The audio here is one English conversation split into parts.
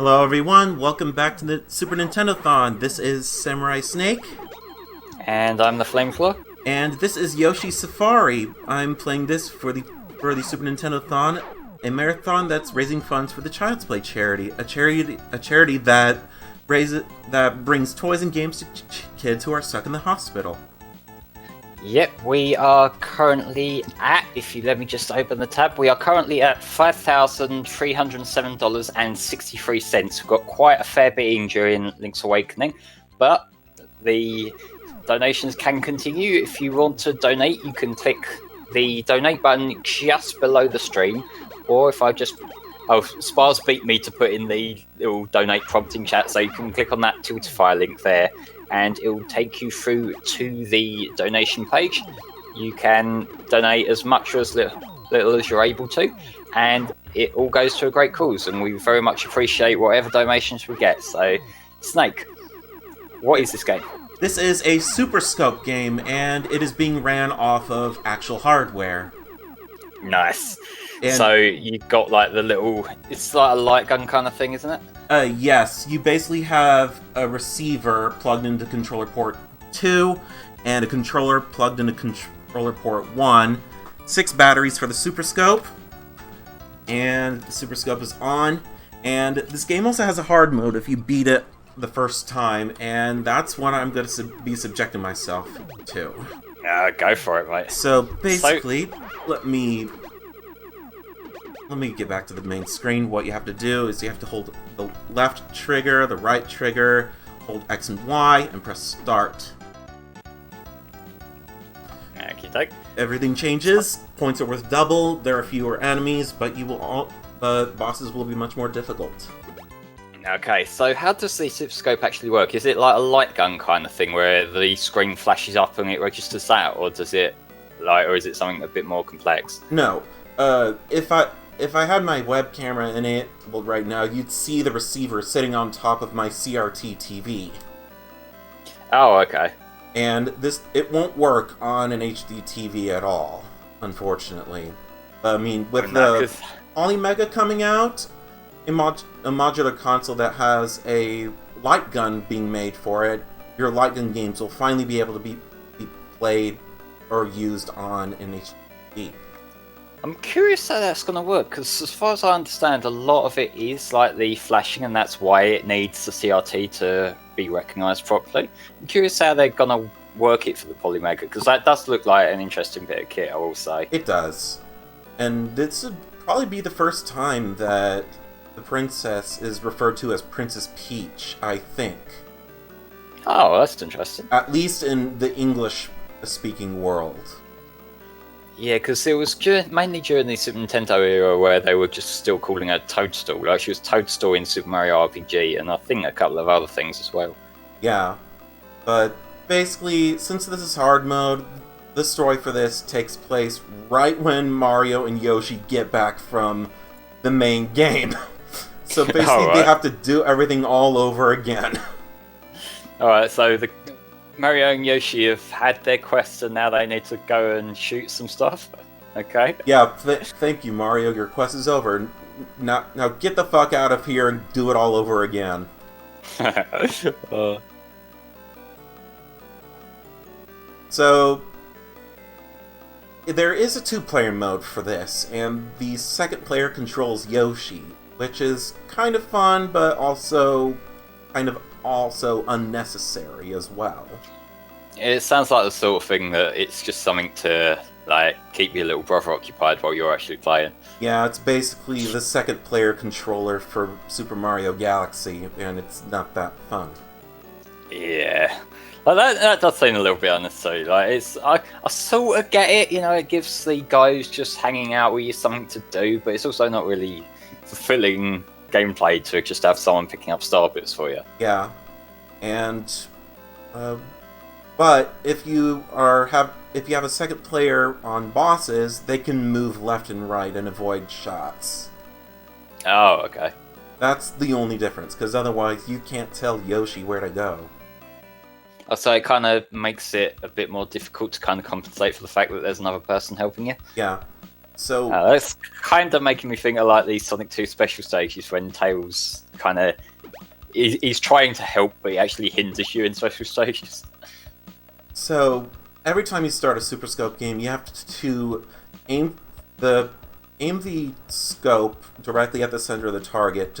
Hello everyone, welcome back to the Super Nintendothon. This is Samurai Snake. And I'm the Flamefloor. And this is Yoshi Safari. I'm playing this for the Super Nintendothon, a marathon that's raising funds for the Child's Play charity. A charity that brings toys and games to kids who are stuck in the hospital. Yep, we are currently at, if you let me just open the tab, we are currently at $5,307.63. We've got quite a fair bit in during Link's Awakening, but the donations can continue. If you want to donate, you can click the donate button just below the stream, or if I just... Oh, Spars beat me to put in the little donate prompting chat, so you can click on that Tiltify link there, and it will take you through to the donation page. You can donate as much or as little as you're able to, and it all goes to a great cause, and we very much appreciate whatever donations we get. So, Snake, what is this game? This is a Super Scope game, and it is being ran off of actual hardware. Nice. And so you got like the little, it's like a light gun kind of thing, isn't it? Yes, you basically have a receiver plugged into controller port 2, and a controller plugged into controller port 1, 6 batteries for the Super Scope, and the Super Scope is on, and this game also has a hard mode if you beat it the first time, and that's what I'm going to be subjecting myself to. Go for it, mate. So, basically, let me get back to the main screen. What you have to do is you have to hold the left trigger, the right trigger, hold X and Y, and press start. Okay. Everything changes. Points are worth double. There are fewer enemies, but bosses will be much more difficult. Okay, so how does the Super Scope actually work? Is it like a light gun kind of thing where the screen flashes up and it registers that, or is it something a bit more complex? No. If I had my web camera enabled right now, you'd see the receiver sitting on top of my CRT TV. Oh, okay. And it won't work on an HD TV at all, unfortunately. I mean, with the Polymega coming out, a modular console that has a light gun being made for it, your light gun games will finally be able to be played or used on an HD. I'm curious how that's going to work, because as far as I understand, a lot of it is like the flashing, and that's why it needs the CRT to be recognised properly. I'm curious how they're going to work it for the Polymega, because that does look like an interesting bit of kit, I will say. It does. And this would probably be the first time that the princess is referred to as Princess Peach, I think. Oh, that's interesting. At least in the English-speaking world. Yeah, because it was mainly during the Super Nintendo era where they were just still calling her Toadstool. Like, she was Toadstool in Super Mario RPG, and I think a couple of other things as well. Yeah, but basically, since this is hard mode, the story for this takes place right when Mario and Yoshi get back from the main game. So basically, They have to do everything all over again. Alright, so the Mario and Yoshi have had their quest, and now they need to go and shoot some stuff. Okay. Yeah, thank you, Mario. Your quest is over. Now get the fuck out of here and do it all over again. So, there is a 2-player mode for this, and the second player controls Yoshi, which is kind of fun, but also unnecessary as well. It sounds like the sort of thing that it's just something to like keep your little brother occupied while you're actually playing. Yeah, it's basically the second player controller for Super Mario Galaxy, and it's not that fun. Yeah. Well, that does seem a little bit unnecessary. Like, I sort of get it, it gives the guys just hanging out with you something to do, but it's also not really fulfilling gameplay to just have someone picking up star bits for you. Yeah, and but if you have a second player on bosses, they can move left and right and avoid shots. Oh, okay. That's the only difference, because otherwise you can't tell Yoshi where to go. So it kind of makes it a bit more difficult to kind of compensate for the fact that there's another person helping you. Yeah. So That's kind of making me think of like these Sonic 2 special stages when Tails kind of he's trying to help, but he actually hinders you in special stages. So every time you start a Super Scope game, you have to aim the scope directly at the center of the target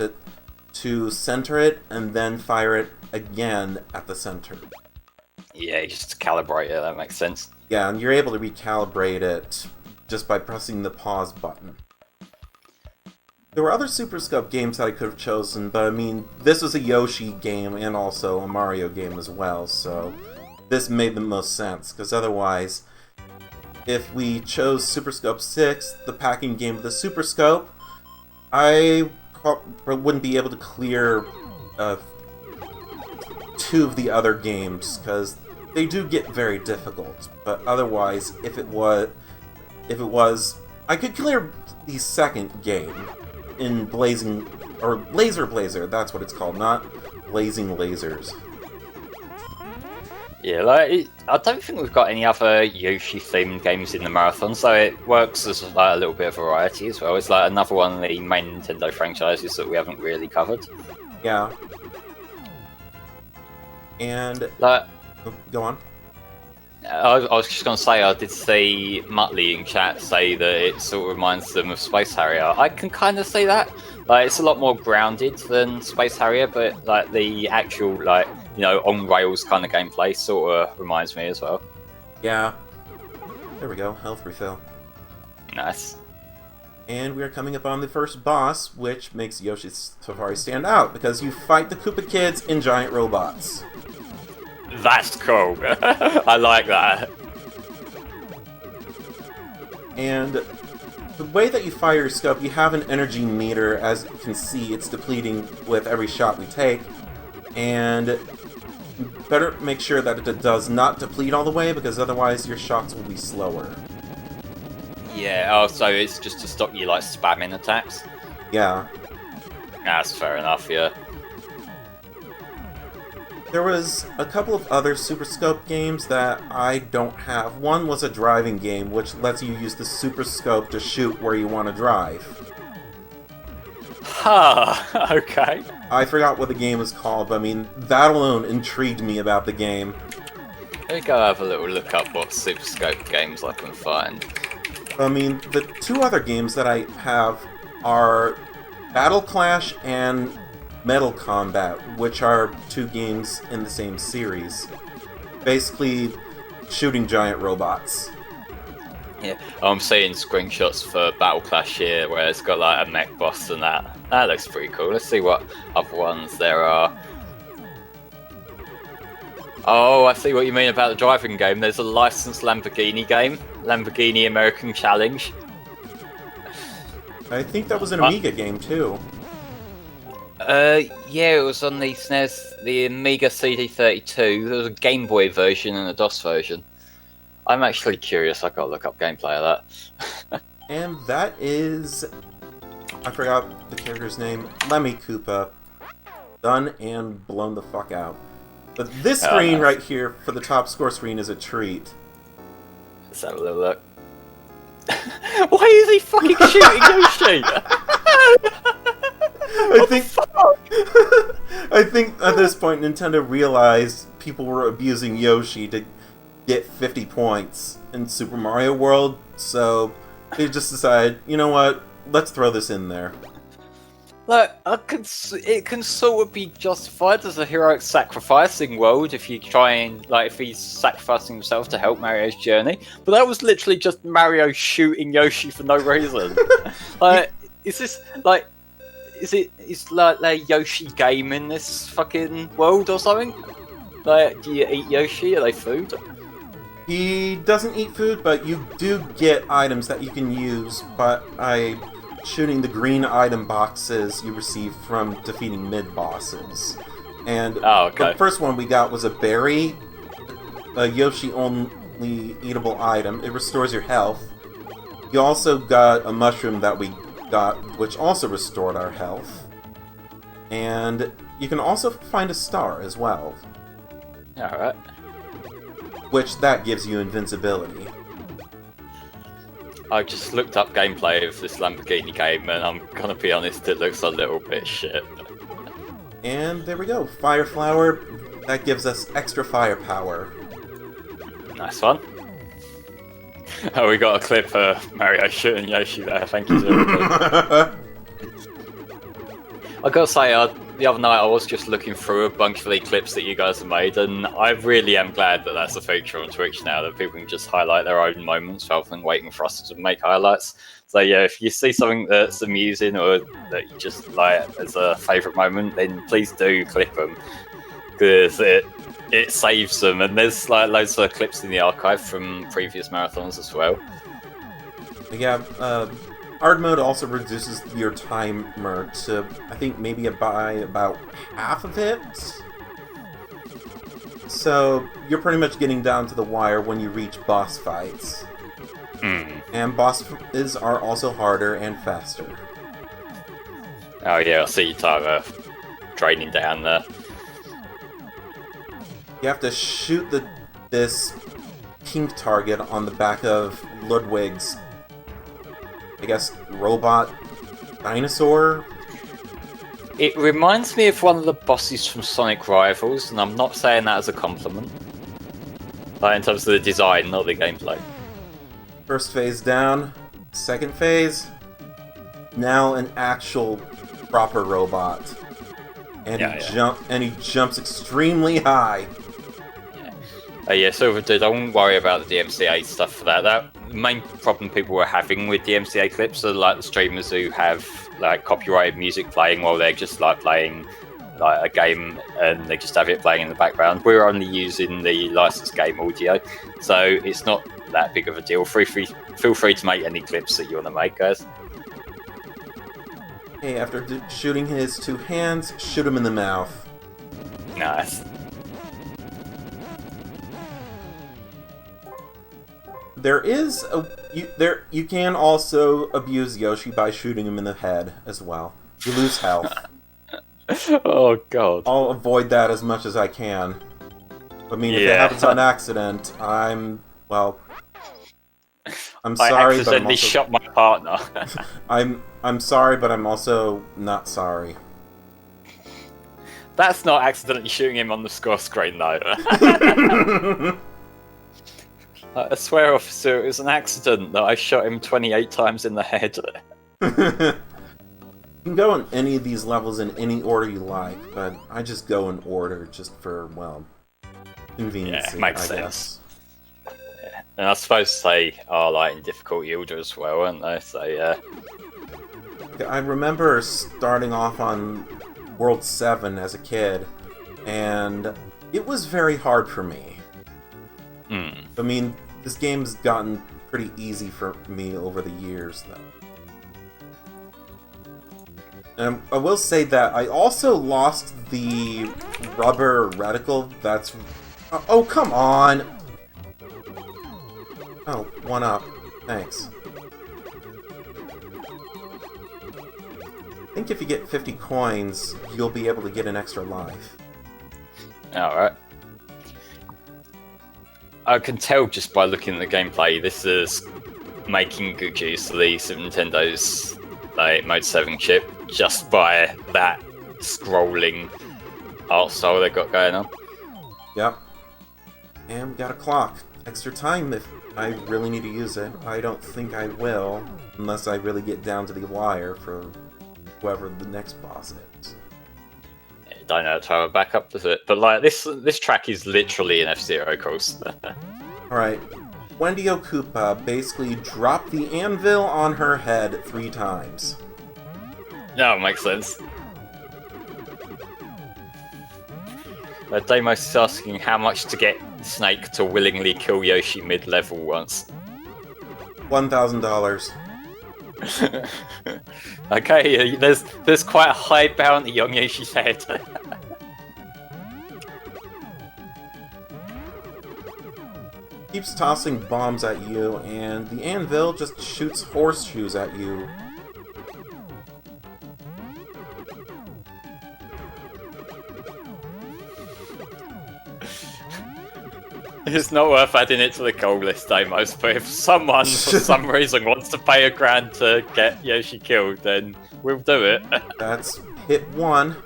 to center it, and then fire it again at the center. Yeah, just to calibrate it. That makes sense. Yeah, and you're able to recalibrate it just by pressing the pause button. There were other Super Scope games that I could have chosen, but I mean, this was a Yoshi game and also a Mario game as well, so this made the most sense, because otherwise, if we chose Super Scope 6, the packing game of the Super Scope, I wouldn't be able to clear 2 of the other games, because they do get very difficult. But otherwise, if it was, I could clear the second game in Blazing, or Laser Blazer, that's what it's called, not Blazing Lasers. Yeah, like I don't think we've got any other Yoshi-themed games in the marathon, so it works as like a little bit of variety as well. It's like another one of the main Nintendo franchises that we haven't really covered. Yeah. And Like, go on. I was just going to say, I did see Muttley in chat say that it sort of reminds them of Space Harrier. I can kind of see that. Like, it's a lot more grounded than Space Harrier, but like the actual, like, you know, on rails kind of gameplay sort of reminds me as well. Yeah. There we go, health refill. Nice. And we are coming up on the first boss, which makes Yoshi's Safari stand out, because you fight the Koopa Kids in giant robots. That's cool. I like that. And the way that you fire your scope, you have an energy meter. As you can see, it's depleting with every shot we take. And you better make sure that it does not deplete all the way, because otherwise your shots will be slower. Yeah, oh, so it's just to stop you, like, spamming attacks? Yeah. That's fair enough, yeah. There was a couple of other Super Scope games that I don't have. One was a driving game, which lets you use the Super Scope to shoot where you want to drive. Huh, okay. I forgot what the game was called, but I mean, that alone intrigued me about the game. Let me go have a little look up what Super Scope games I can find. I mean, the 2 other games that I have are Battle Clash and Metal Combat, which are 2 games in the same series. Basically, shooting giant robots. Yeah, I'm seeing screenshots for Battle Clash here, where it's got like a mech boss and that. That looks pretty cool. Let's see what other ones there are. Oh, I see what you mean about the driving game. There's a licensed Lamborghini game, Lamborghini American Challenge. I think that was an Amiga game, too. Yeah, it was on the SNES, the Amiga CD32. There was a Game Boy version and a DOS version. I'm actually curious. I gotta look up gameplay of that. And that is... I forgot the character's name. Lemmy Koopa. Done and blown the fuck out. But this screen right here, for the top score screen, is a treat. Let's have a little look. Why is he fucking shooting Yoshi? I think at this point Nintendo realized people were abusing Yoshi to get 50 points in Super Mario World, so they just decided, you know what, let's throw this in there. Like, it can sort of be justified as a heroic sacrificing world if you try and, like, if he's sacrificing himself to help Mario's journey, but that was literally just Mario shooting Yoshi for no reason. Like, is this, like, is like a Yoshi game in this fucking world or something? Like, do you eat Yoshi? Are they food? He doesn't eat food, but you do get items that you can use by shooting the green item boxes you receive from defeating mid-bosses. And the first one we got was a berry, a Yoshi-only eatable item. It restores your health. You also got a mushroom that we got, which also restored our health. And you can also find a star as well. Alright. Which that gives you invincibility. I just looked up gameplay of this Lamborghini game, and I'm gonna be honest, it looks a little bit shit. And there we go. Fire Flower. That gives us extra firepower. Nice one. Oh, we got a clip of Mario shooting Yoshi there. Thank you, everybody. I gotta say, the other night I was just looking through a bunch of the clips that you guys have made, and I really am glad that that's a feature on Twitch now, that people can just highlight their own moments rather than waiting for us to make highlights. So yeah, if you see something that's amusing or that you just like as a favourite moment, then please do clip them, because it saves them. And there's like loads of clips in the archive from previous marathons as well. Yeah, hard mode also reduces your timer to, I think, maybe by about half of it. So you're pretty much getting down to the wire when you reach boss fights. And bosses are also harder and faster. Oh yeah, I see your timer draining down there. You have to shoot this pink target on the back of Ludwig's, I guess, robot dinosaur? It reminds me of one of the bosses from Sonic Rivals, and I'm not saying that as a compliment. Like, in terms of the design, not the gameplay. First phase down. Second phase. Now an actual proper robot. And he jumps extremely high. Yeah, Silver Dude, I won't worry about the DMCA stuff for that. The main problem people were having with DMCA clips are like the streamers who have like copyrighted music playing while they're just like playing like a game, and they just have it playing in the background. We're only using the licensed game audio, so it's not that big of a deal. Feel free to make any clips that you want to make, guys. Hey, after shooting his two hands, shoot him in the mouth. Nice. There is you can also abuse Yoshi by shooting him in the head as well. You lose health. Oh god. I'll avoid that as much as I can. I mean, if it happens on accident, I'm sorry, I accidentally shot my partner. I'm sorry, but I'm also not sorry. That's not accidentally shooting him on the score screen, though. I swear, officer, it was an accident that I shot him 28 times in the head. You can go in any of these levels in any order you like, but I just go in order just for, well, convenience. Yeah, makes sense. Yeah. And I suppose they are like in difficulty order as well, aren't they? So yeah. I remember starting off on World 7 as a kid, and it was very hard for me. I mean, this game's gotten pretty easy for me over the years, though. And I will say that I also lost the rubber reticle. That's... Oh, come on! Oh, 1 up. Thanks. I think if you get 50 coins, you'll be able to get an extra life. Alright. I can tell just by looking at the gameplay, this is making good use of the Super Nintendo's like, Mode 7 chip, just by that scrolling art style they've got going on. Yep. And we got a clock. Extra time if I really need to use it. I don't think I will, unless I really get down to the wire for whoever the next boss is. Don't know how to back up, does it? But like this track is literally an F-Zero course. Alright. Wendy-O Koopa basically dropped the anvil on her head 3 times. No, it makes sense. Deimos is asking how much to get Snake to willingly kill Yoshi mid-level once. $1,000. Okay, there's quite a high bounty on Yoshi's head. Keeps tossing bombs at you, and the anvil just shoots horseshoes at you. It's not worth adding it to the goal list, Amos, but if someone, for some reason, wants to pay $1,000 to get Yoshi killed, then we'll do it. That's hit 1.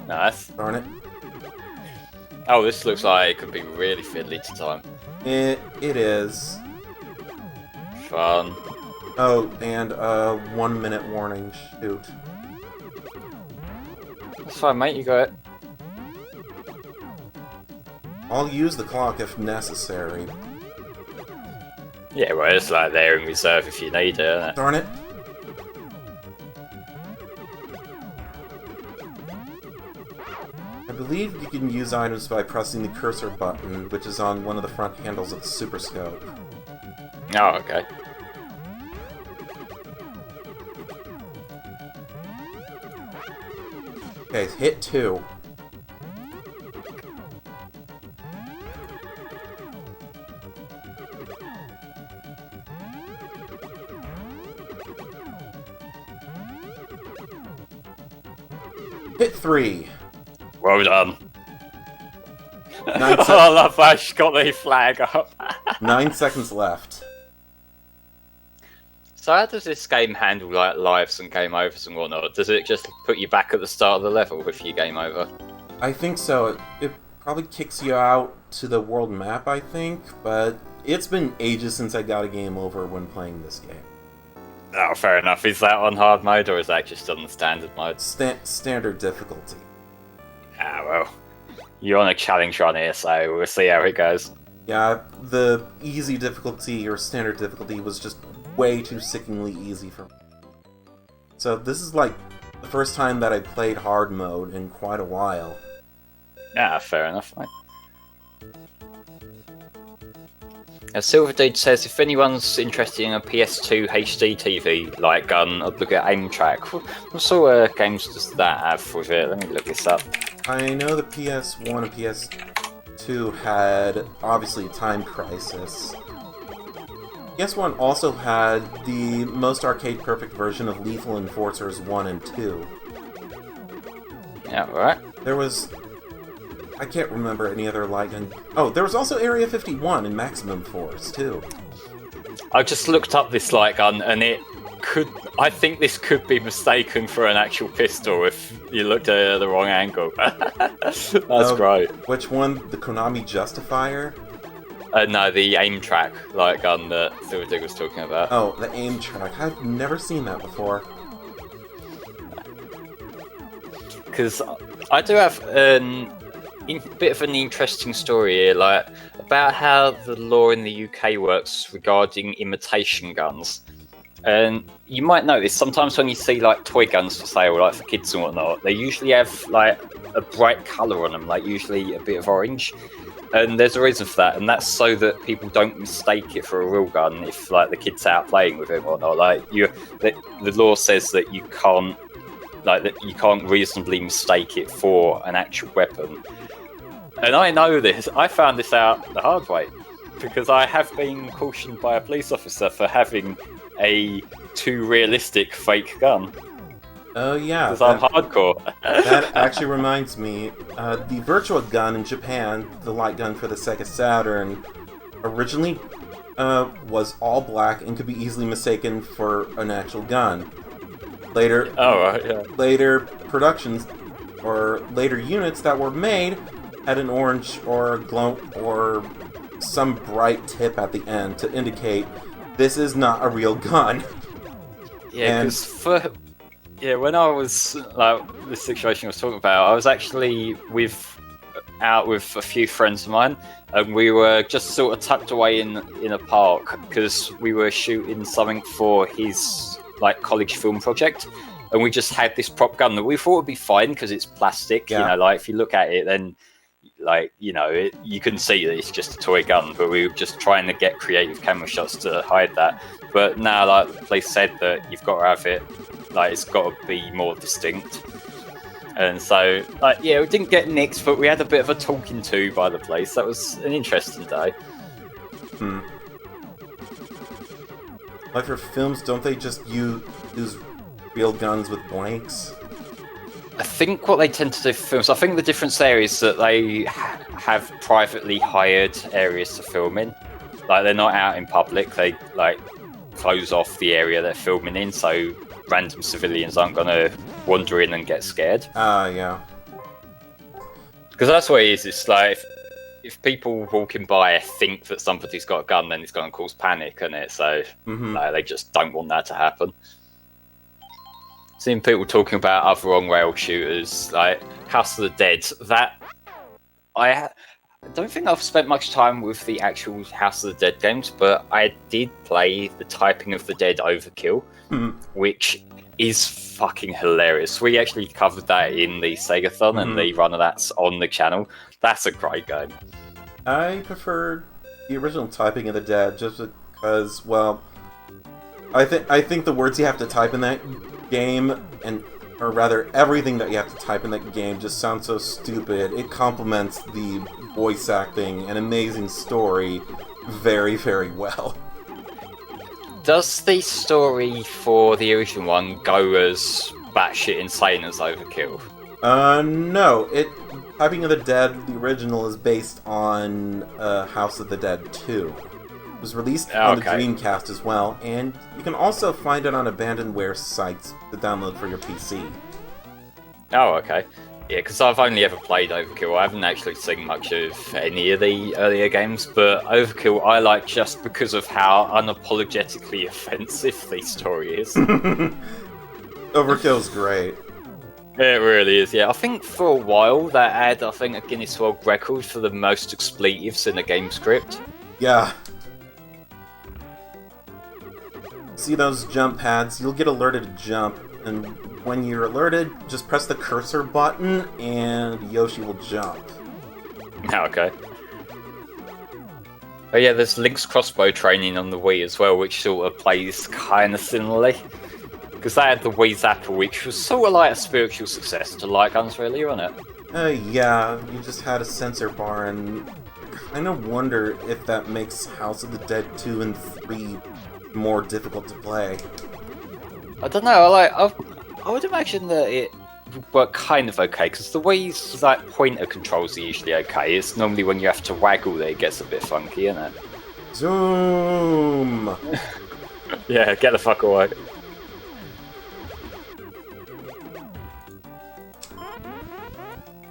Nice. Darn it. Oh, this looks like it could be really fiddly to time. It is. Fun. Oh, and 1 minute warning. Shoot. That's fine, mate, you got it. I'll use the clock if necessary. Yeah, well, it's like there in reserve if you need it, isn't it? Darn it. I believe you can use items by pressing the cursor button, which is on one of the front handles of the Super Scope. Oh, okay. Okay, hit 2. Hit 3. Well done. 9 I love Ash got the flag up. 9 seconds left. So how does this game handle like lives and game overs and whatnot? Does it just put you back at the start of the level if you game over? I think so. It probably kicks you out to the world map, I think, but it's been ages since I got a game over when playing this game. Oh, fair enough. Is that on hard mode or is that just on the standard mode? Standard difficulty. Ah, well. You're on a challenge run here, so we'll see how it goes. Yeah, the easy difficulty or standard difficulty was just way too sickeningly easy for me. So this is like the first time that I played hard mode in quite a while. Yeah, fair enough, mate. Silver Dude says, if anyone's interested in a PS2 HD TV light gun, I'd look at Aim Track. What sort of games does that have with it? Let me look this up. I know the PS1 and PS2 had, obviously, Time Crisis. PS1 also had the most arcade-perfect version of Lethal Enforcers 1 and 2. Yeah, alright. There was... I can't remember any other light gun... Oh, there was also Area 51 and Maximum Force, too. I just looked up this light gun, and it could... I think this could be mistaken for an actual pistol if you looked at it at the wrong angle. That's great. Which one? The Konami Justifier? No, the Aim Track light gun that Silver Dig was talking about. Oh, the Aim Track. I've never seen that before. Because I do have a bit of an interesting story here, like about how the law in the UK works regarding imitation guns. And you might notice sometimes when you see like toy guns for sale, like for kids and whatnot, they usually have like a bright colour on them, like usually a bit of orange. And there's a reason for that, and that's so that people don't mistake it for a real gun if like the kid's out playing with it or not. Like the law says that you can't reasonably mistake it for an actual weapon. And I know this. I found this out the hard way because I have been cautioned by a police officer for having a too realistic fake gun. Oh yeah, because I'm hardcore. That actually reminds me, the Virtua Gun in Japan, the light gun for the Sega Saturn, originally was all black and could be easily mistaken for an actual gun. Later, later productions or later units that were made had an orange or glow or some bright tip at the end to indicate this is not a real gun. Yeah, because when I was like the situation I was talking about, I was actually out with a few friends of mine, and we were just sort of tucked away in a park because we were shooting something for his like college film project, and we just had this prop gun that we thought would be fine because it's plastic. Yeah. You know, like if you look at it, then like you know you can see that it's just a toy gun, but we were just trying to get creative camera shots to hide that. But now, like the police said that you've got to have it. Like it's got to be more distinct, and so we didn't get nicked, but we had a bit of a talking to by the police. That was an interesting day. Like for films, don't they just use real guns with blanks? I think what they tend to do for films, I think the difference there is that they have privately hired areas to film in. Like, they're not out in public. They, like, close off the area they're filming in, so random civilians aren't going to wander in and get scared. Yeah. Because that's what it is. It's like, if people walking by think that somebody's got a gun, then it's going to cause panic, isn't it? So like, they just don't want that to happen. Seeing people talking about other on-rail shooters, like House of the Dead, that I don't think I've spent much time with the actual House of the Dead games, but I did play the Typing of the Dead Overkill, which is fucking hilarious. We actually covered that in the Segathon, and the run of that's on the channel. That's a great game. I prefer the original Typing of the Dead just because, well, I think the words you have to type in that game, or rather everything that you have to type in that game, just sounds so stupid. It complements the voice acting and amazing story very, very well. Does the story for the original one go as batshit insane as Overkill? No. Typing of the Dead, the original, is based on House of the Dead 2. It was released on the Dreamcast as well, and you can also find it on abandonware sites to download for your PC. Oh, okay. Yeah, because I've only ever played Overkill. I haven't actually seen much of any of the earlier games, but Overkill I like just because of how unapologetically offensive the story is. Overkill's great. It really is, yeah. I think for a while that had, a Guinness World Record for the most expletives in a game script. Yeah. See those jump pads? You'll get alerted to jump, and when you're alerted, just press the cursor button and Yoshi will jump. Okay. Oh yeah, there's Link's crossbow training on the Wii as well, which sort of plays kind of similarly. Because they had the Wii Zapper, which was sort of like a spiritual successor to Light Guns, really, wasn't it? Yeah, you just had a sensor bar, and I kind of wonder if that makes House of the Dead 2 and 3 more difficult to play. I don't know, I would imagine that it would work kind of okay, because the Wii's like pointer controls are usually okay. It's normally when you have to waggle that it gets a bit funky, isn't it? Zoom! Yeah, get the fuck away.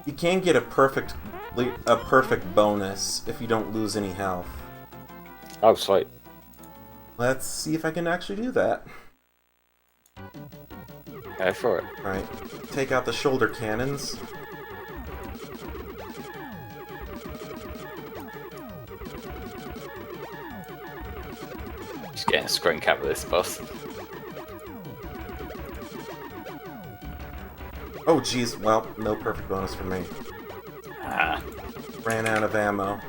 You can get a perfect bonus if you don't lose any health. Oh, sweet. Let's see if I can actually do that. Go for it. Alright, take out the shoulder cannons. Just getting a screen cap with this boss. Oh jeez, well, no perfect bonus for me. Ah. Ran out of ammo.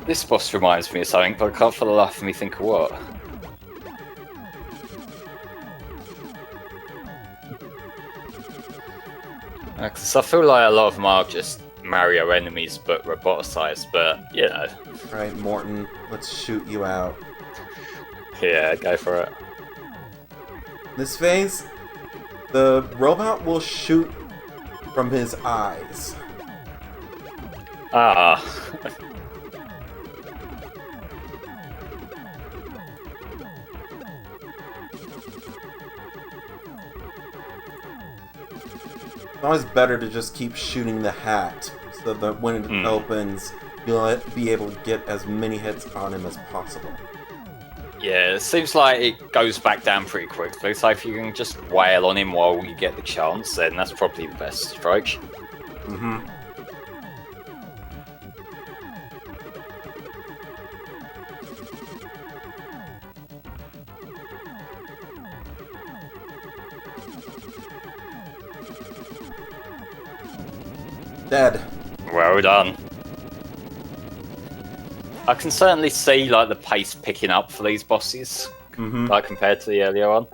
This boss reminds me of something, but I can't for the life of me think of what. Because I feel like a lot of them are just Mario enemies, but roboticized, but, you know. Right, Morton, let's shoot you out. Yeah, go for it. This phase, the robot will shoot from his eyes. Ah. It's always better to just keep shooting the hat, so that when it opens, you'll be able to get as many hits on him as possible. Yeah, it seems like it goes back down pretty quickly, so if you can just wail on him while you get the chance, then that's probably the best approach. Mm-hmm. Dead. Well done. I can certainly see like the pace picking up for these bosses, like compared to the earlier one.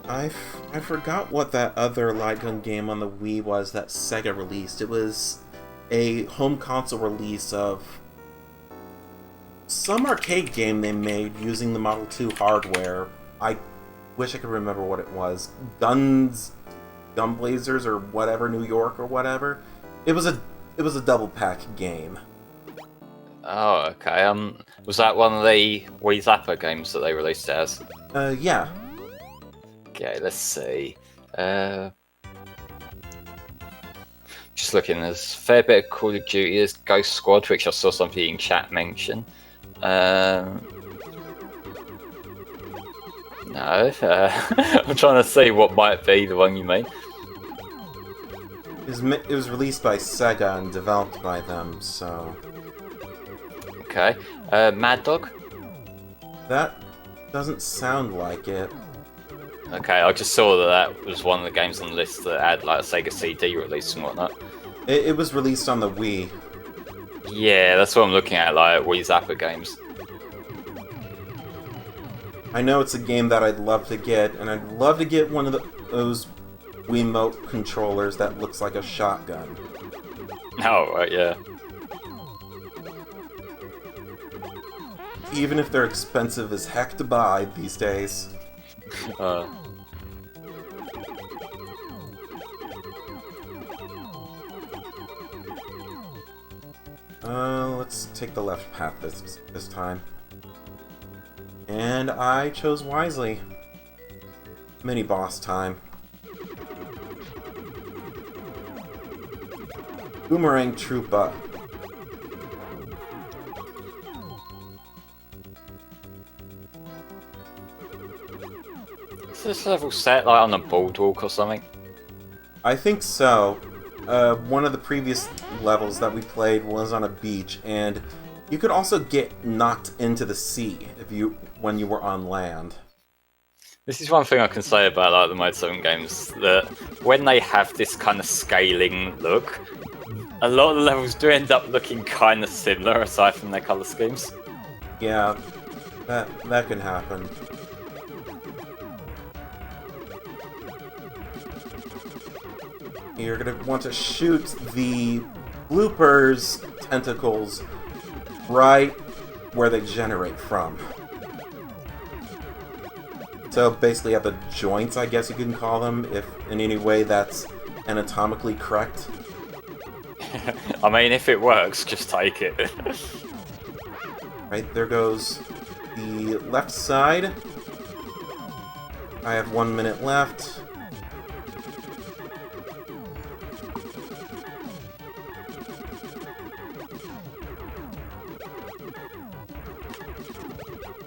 I forgot what that other light gun game on the Wii was that Sega released. It was a home console release of some arcade game they made using the Model 2 hardware. I wish I could remember what it was. Gunblazers or whatever, New York or whatever. It was a double pack game. Oh, okay. Was that one of the Wii Zapper games that they released as? Yeah. Okay, let's see. Just looking, there's a fair bit of Call of Duty. There's Ghost Squad, which I saw somebody in chat mention. No, I'm trying to see what might be the one you mean. It was released by Sega and developed by them, so... Okay. Mad Dog? That doesn't sound like it. Okay, I just saw that was one of the games on the list that had like a Sega CD release and whatnot. It was released on the Wii. Yeah, that's what I'm looking at, like Wii Zapper games. I know it's a game that I'd love to get, and I'd love to get one of those Wiimote controllers that looks like a shotgun. Oh, right, yeah. Even if they're expensive as heck to buy these days. Let's take the left path this time. And I chose wisely. Mini boss time. Boomerang Troopa. Is this level set like on a boardwalk or something? I think so. One of the previous levels that we played was on a beach, and you could also get knocked into the sea when you were on land. This is one thing I can say about like the Mode 7 games, that when they have this kind of scaling look, a lot of the levels do end up looking kind of similar aside from their colour schemes. Yeah, that can happen. You're gonna want to shoot the bloopers tentacles right where they generate from. So basically at the joints, I guess you can call them, if in any way that's anatomically correct. I mean, if it works, just take it. Right, there goes the left side. I have 1 minute left.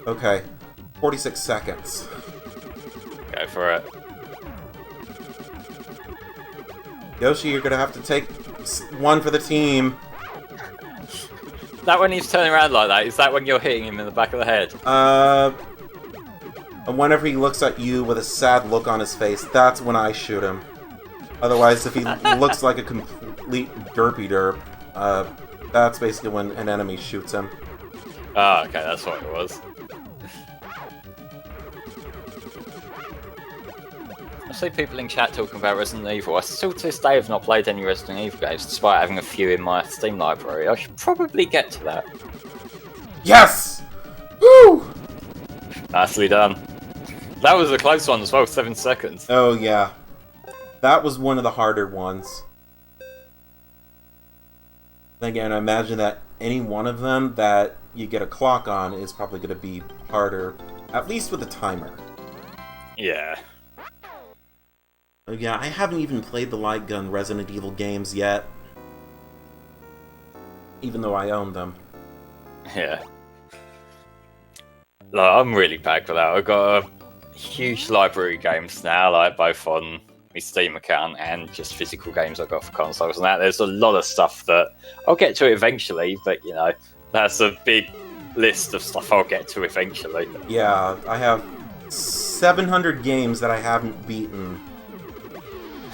Okay, 46 seconds. Go for it. Yoshi, you're gonna have to take one for the team. That when he's turning around like that, is that when you're hitting him in the back of the head? And whenever he looks at you with a sad look on his face, that's when I shoot him. Otherwise, if he looks like a complete derpy derp, that's basically when an enemy shoots him. Oh, okay, that's what it was. I see people in chat talking about Resident Evil. I still to this day have not played any Resident Evil games, despite having a few in my Steam library. I should probably get to that. Yes! Woo! Nicely done. That was a close one as well, 7 seconds. Oh, yeah. That was one of the harder ones. Again, I imagine that any one of them that you get a clock on is probably going to be harder, at least with a timer. Yeah. Yeah, I haven't even played the light gun Resident Evil games yet. Even though I own them. Yeah. Like, I'm really bad for that. I've got a huge library of games now, like both on my Steam account and just physical games I've got for consoles and that. There's a lot of stuff that I'll get to eventually, but you know, that's a big list of stuff I'll get to eventually. Yeah, I have 700 games that I haven't beaten.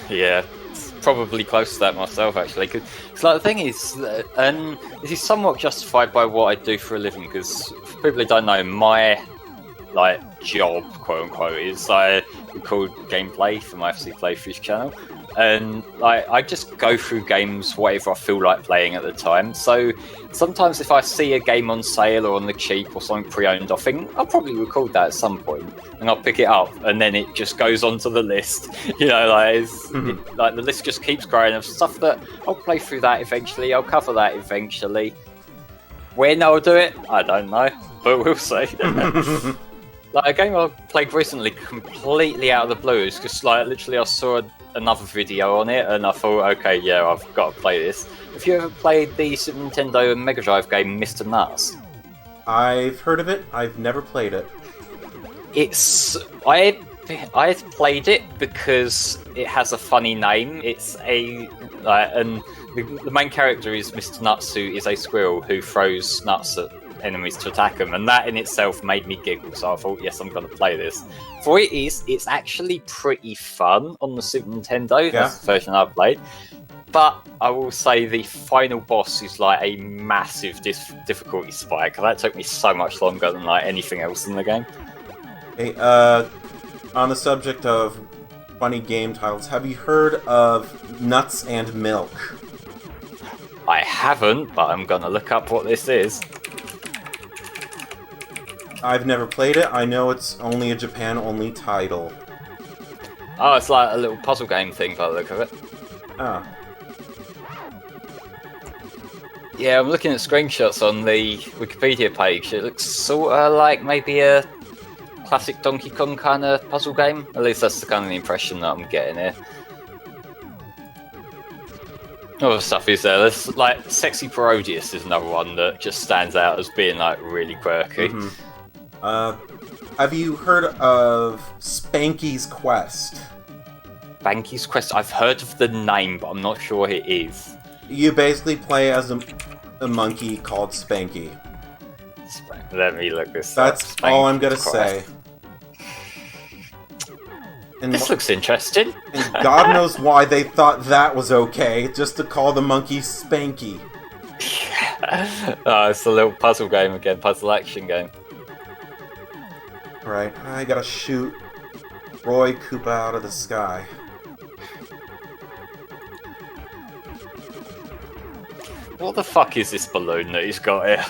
Yeah, it's probably close to that myself, actually. Because like, the thing is, and this is somewhat justified by what I do for a living, because for people who don't know, my job, quote unquote, is I record gameplay for my FC Playthroughs channel. And I just go through games whatever I feel like playing at the time. So sometimes if I see a game on sale or on the cheap or something pre-owned, I think I'll probably record that at some point, and I'll pick it up, and then it just goes onto the list. You know, like the list just keeps growing of stuff that I'll play through that eventually. I'll cover that eventually. When I'll do it, I don't know, but we'll see. Like a game I played recently, completely out of the blue, is just like literally I saw another video on it, and I thought, okay, yeah, I've got to play this. Have you ever played the Super Nintendo and Mega Drive game Mr. Nuts? I've heard of it. I've never played it. I played it because it has a funny name. It's and the main character is Mr. Nuts, who is a squirrel who throws nuts at enemies to attack them, and that in itself made me giggle, so I thought, yes, I'm going to play this. For it's actually pretty fun on the Super Nintendo. Yeah. That's the version I've played. But I will say the final boss is like a massive difficulty spike. That took me so much longer than like anything else in the game. Hey, on the subject of funny game titles, have you heard of Nuts and Milk? I haven't, but I'm going to look up what this is. I've never played it. I know it's only a Japan-only title. Oh, it's like a little puzzle game thing by the look of it. Ah. Yeah, I'm looking at screenshots on the Wikipedia page. It looks sort of like maybe a classic Donkey Kong kind of puzzle game. At least that's the kind of impression that I'm getting here. Other stuff is there. There's like Sexy Parodius is another one that just stands out as being like really quirky. Mm-hmm. Have you heard of Spanky's Quest? Spanky's Quest? I've heard of the name, but I'm not sure what it is. You basically play as a monkey called Spanky. Let me look this up. That's all I'm gonna say. And this looks interesting. And God knows why they thought that was okay, just to call the monkey Spanky. Oh, it's a little puzzle game again, puzzle action game. Right, I gotta shoot Roy Koopa out of the sky. What the fuck is this balloon that he's got here?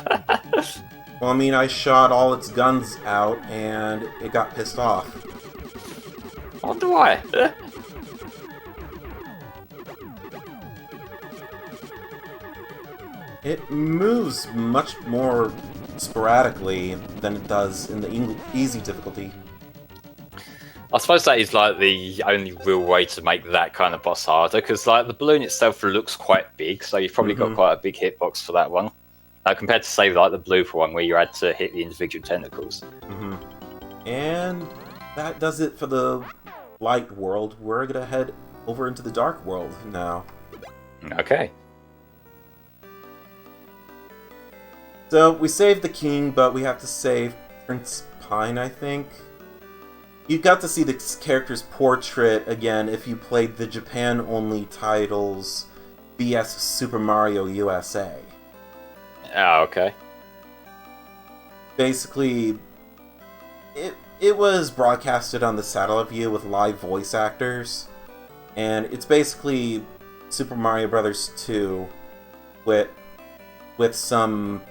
Well, I mean, I shot all its guns out, and it got pissed off. I wonder why. It moves much more sporadically than it does in the easy difficulty. I suppose that is like the only real way to make that kind of boss harder, because like the balloon itself looks quite big, so you've probably got quite a big hitbox for that one, compared to say like the blooper one where you had to hit the individual tentacles. And that does it for the light world. We're gonna head over into the dark world now. Okay. So we saved the king, but we have to save Prince Pine, I think. You got to see this character's portrait again if you played the Japan-only titles BS Super Mario USA. Oh, okay. Basically, it was broadcasted on the satellite view with live voice actors, and it's basically Super Mario Bros. 2 with some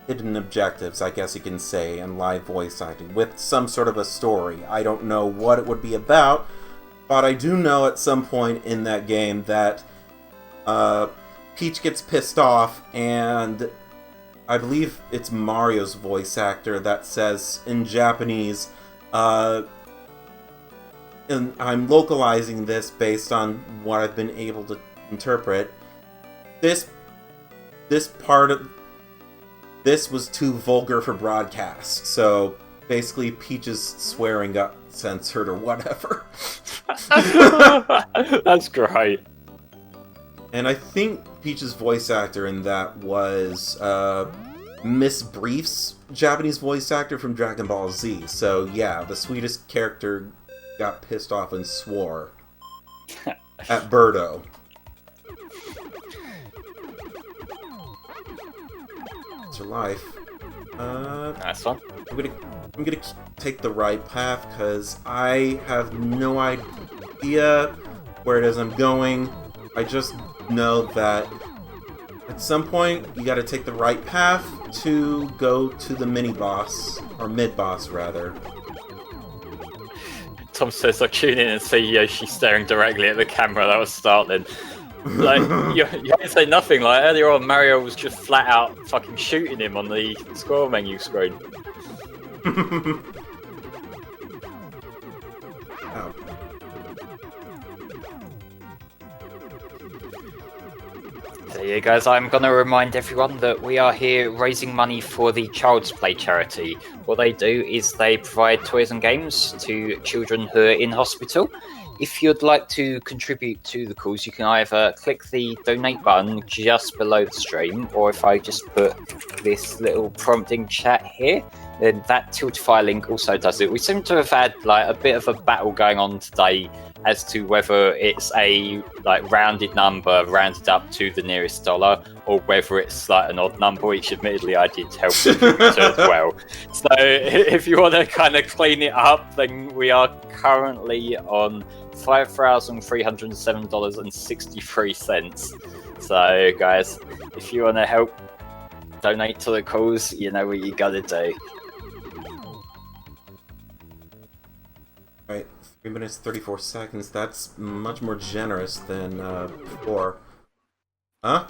hidden objectives, I guess you can say, and live voice acting, with some sort of a story. I don't know what it would be about, but I do know at some point in that game that Peach gets pissed off, and I believe it's Mario's voice actor that says in Japanese, and I'm localizing this based on what I've been able to interpret, this part of this was too vulgar for broadcast, so basically Peach's swearing got censored or whatever. That's great. And I think Peach's voice actor in that was Miss Brief's Japanese voice actor from Dragon Ball Z. So yeah, the sweetest character got pissed off and swore at Birdo. It's your life. Nice one. I'm gonna take the right path because I have no idea where it is I'm going. I just know that at some point you gotta take the right path to go to the mini-boss, or mid-boss rather. Tom says, I tune in and see Yoshi staring directly at the camera. That was startling. Like, you didn't say nothing. Like, earlier on, Mario was just flat out fucking shooting him on the score menu screen. Oh. So yeah, guys, I'm going to remind everyone that we are here raising money for the Child's Play charity. What they do is they provide toys and games to children who are in hospital. If you'd like to contribute to the cause, you can either click the donate button just below the stream, or if I just put this little prompting chat here, then that Tiltify link also does it. We seem to have had like a bit of a battle going on today as to whether it's a like rounded number rounded up to the nearest dollar, or whether it's like an odd number, which admittedly I did help contribute to as well. So if you want to kind of clean it up, then we are currently on $5,307.63. So guys, if you want to help donate to the cause, you know what you gotta do. Right, 3 minutes 34 seconds. That's much more generous than before. Huh?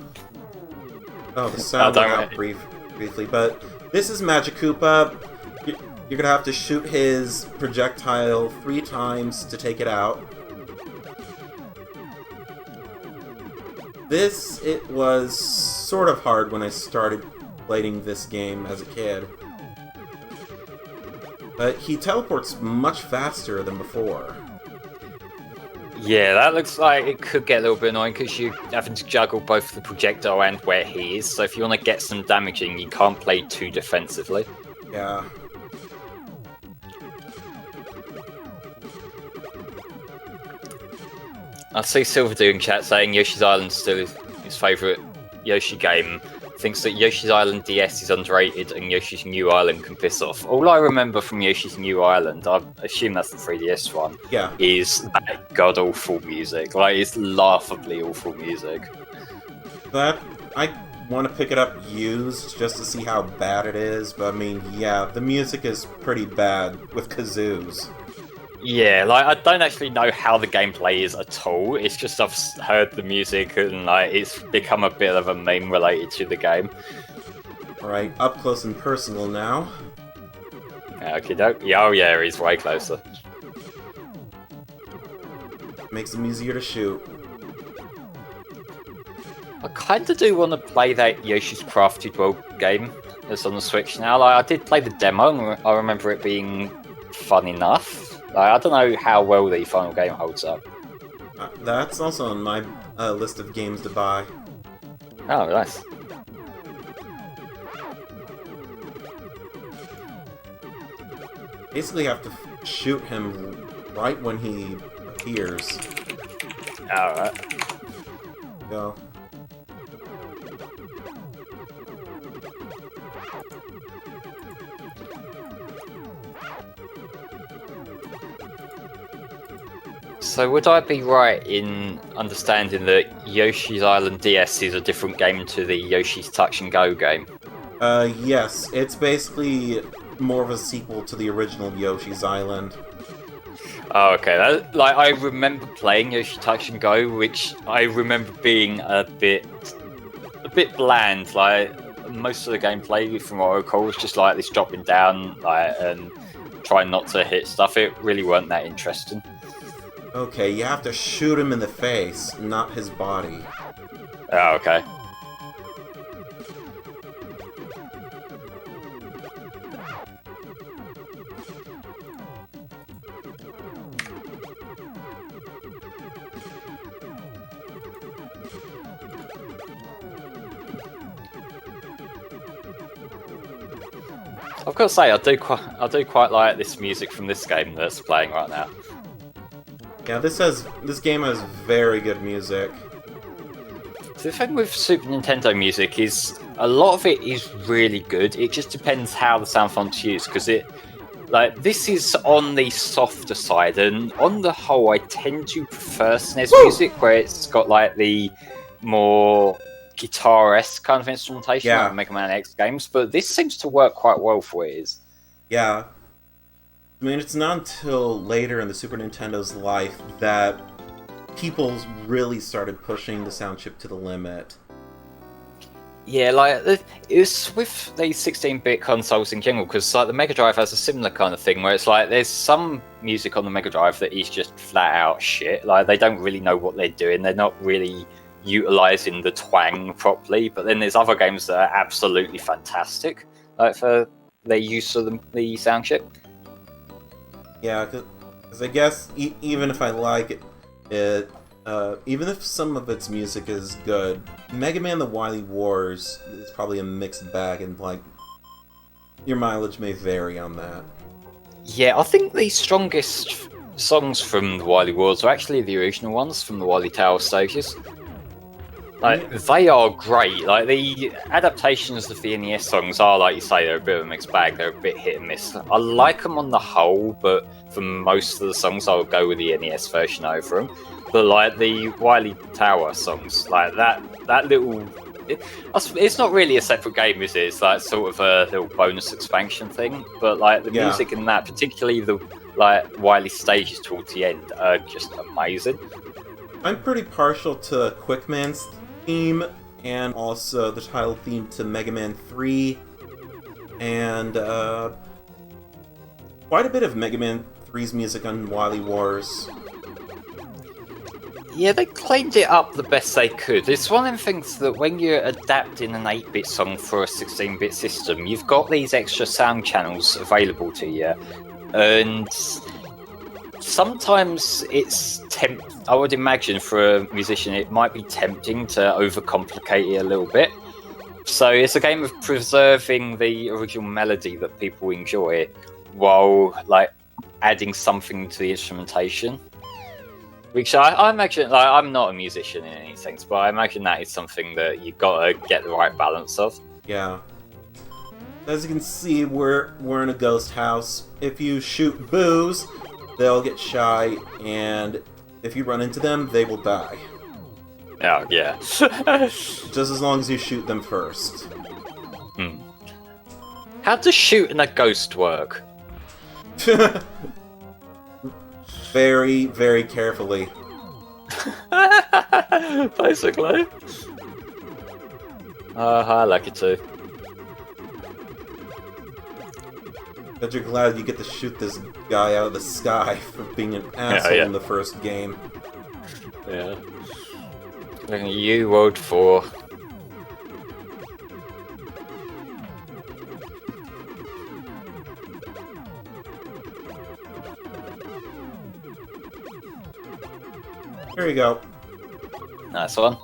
Oh, the sound went out briefly, but this is Magic Koopa. You're gonna have to shoot his projectile 3 times to take it out. It was sort of hard when I started playing this game as a kid. But he teleports much faster than before. Yeah, that looks like it could get a little bit annoying because you're having to juggle both the projectile and where he is. So if you want to get some damage in, you can't play too defensively. Yeah. I see Silverdew in chat saying Yoshi's Island still is his favourite Yoshi game. Thinks that Yoshi's Island DS is underrated and Yoshi's New Island can piss off. All I remember from Yoshi's New Island, I assume that's the 3DS one, Yeah. is that god-awful music. Like, it's laughably awful music. That, I want to pick it up used just to see how bad it is, but I mean, yeah, the music is pretty bad with kazoos. Yeah, like, I don't actually know how the gameplay is at all. It's just I've heard the music and, like, it's become a bit of a meme related to the game. Alright, up close and personal now. Okay, yeah, oh yeah, he's way closer. Makes them easier to shoot. I kind of do want to play that Yoshi's Crafted World game that's on the Switch now. Like, I did play the demo, and I remember it being fun enough. Like, I don't know how well the final game holds up. That's also on my list of games to buy. Oh, nice. Basically have to shoot him right when he appears. Alright. Go. So would I be right in understanding that Yoshi's Island DS is a different game to the Yoshi's Touch and Go game? Yes. It's basically more of a sequel to the original Yoshi's Island. Oh, okay. Like, I remember playing Yoshi Touch and Go, which I remember being a bit bland. Like, most of the gameplay, from what I recall, was just like this dropping down, like, and trying not to hit stuff. It really weren't that interesting. Okay, you have to shoot him in the face, not his body. Oh, okay. I've got to say, I do quite like this music from this game that's playing right now. Yeah, this game has very good music. So the thing with Super Nintendo music is a lot of it is really good. It just depends how the sound font's used, because this is on the softer side, and on the whole, I tend to prefer SNES music where it's got like the more guitar-esque kind of instrumentation, like Mega Man X games. But this seems to work quite well for what it is. Yeah. I mean, it's not until later in the Super Nintendo's life that people really started pushing the sound chip to the limit. Yeah, like it's with these 16-bit consoles in general, because like the Mega Drive has a similar kind of thing where it's like there's some music on the Mega Drive that is just flat out shit. Like they don't really know what they're doing. They're not really utilizing the twang properly. But then there's other games that are absolutely fantastic, like for their use of the sound chip. Yeah, because I guess even if I like it, even if some of its music is good, Mega Man: The Wily Wars is probably a mixed bag, and like your mileage may vary on that. Yeah, I think the strongest songs from the Wily Wars are actually the original ones from the Wily Tower stages. Like they are great. Like the adaptations of the NES songs are, like you say, they're a bit of a mixed bag. They're a bit hit and miss. I like them on the whole, but for most of the songs, I'll go with the NES version over them. But like the Wily Tower songs, like that little, it's not really a separate game, is it? It's like sort of a little bonus expansion thing. But like the music in that, particularly the like Wily stages towards the end, are just amazing. I'm pretty partial to Quickman's theme, and also the title theme to Mega Man 3, and quite a bit of Mega Man 3's music on Wily Wars. Yeah, they cleaned it up the best they could. It's one of the things that when you're adapting an 8-bit song for a 16-bit system, you've got these extra sound channels available to you, and sometimes it's I would imagine for a musician it might be tempting to overcomplicate it a little bit. So it's a game of preserving the original melody that people enjoy while like adding something to the instrumentation. Which I imagine, like I'm not a musician in any sense, but I imagine that is something that you've got to get the right balance of. Yeah. As you can see, we're in a ghost house. If you shoot boos, they'll get shy, and if you run into them, they will die. Oh, yeah. Just as long as you shoot them first. How does shooting a ghost work? Very, very carefully. Basically. I like it too. But you're glad you get to shoot this guy out of the sky for being an asshole in the first game. Yeah. You World 4. Here you go. Nice one.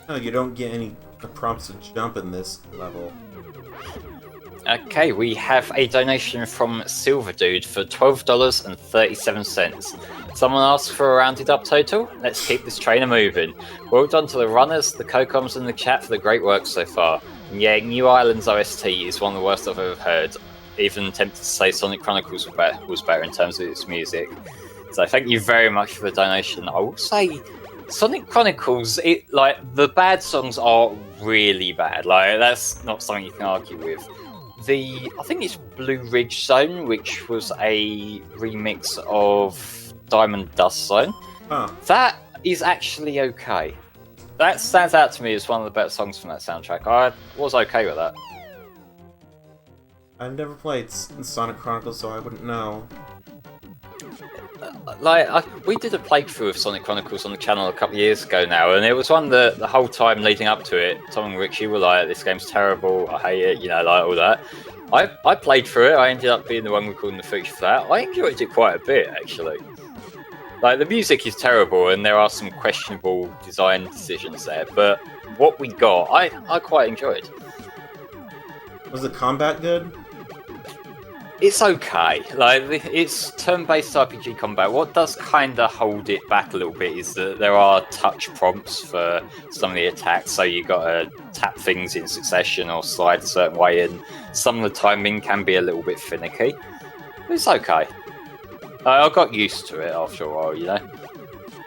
Oh, you don't get any prompts to jump in this level. Okay, we have a donation from Silver Dude for $12.37. Someone asked for a rounded up total. Let's keep this trainer moving. Well done to the runners, the Cocoms, and the chat for the great work so far. And yeah, New Island's OST is one of the worst I've ever heard. Even tempted to say Sonic Chronicles was better in terms of its music. So thank you very much for the donation. I will say, Sonic Chronicles, the bad songs are really bad. Like that's not something you can argue with. I think it's Blue Ridge Zone, which was a remix of Diamond Dust Zone. Huh. That is actually okay. That stands out to me as one of the better songs from that soundtrack. I was okay with that. I've never played Sonic Chronicles, so I wouldn't know. We did a playthrough of Sonic Chronicles on the channel a couple of years ago now, and it was one that the whole time leading up to it, Tom and Richie were like, this game's terrible, I hate it, like all that. I played through it, I ended up being the one recording the footage for that. I enjoyed it quite a bit, actually. Like, the music is terrible, and there are some questionable design decisions there, but what we got, I quite enjoyed. Was the combat good? It's okay. Like, it's turn-based RPG combat. What does kind of hold it back a little bit is that there are touch prompts for some of the attacks, so you got to tap things in succession or slide a certain way, and some of the timing can be a little bit finicky. It's okay. I got used to it after a while, you know.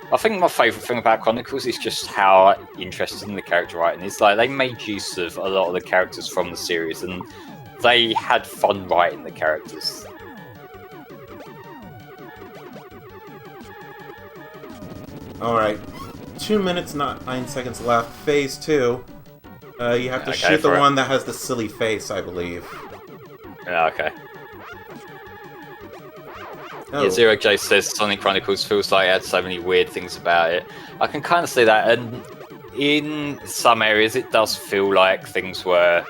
I think my favourite thing about Chronicles is just how interesting the character writing is. Like, they made use of a lot of the characters from the series, and they had fun writing the characters. Alright. 2 minutes, not 9 seconds left. Phase 2. You have to shoot the one that has the silly face, I believe. Yeah, okay. Oh. Yeah, Zero J says Sonic Chronicles feels like it had so many weird things about it. I can kind of see that, and in some areas it does feel like things were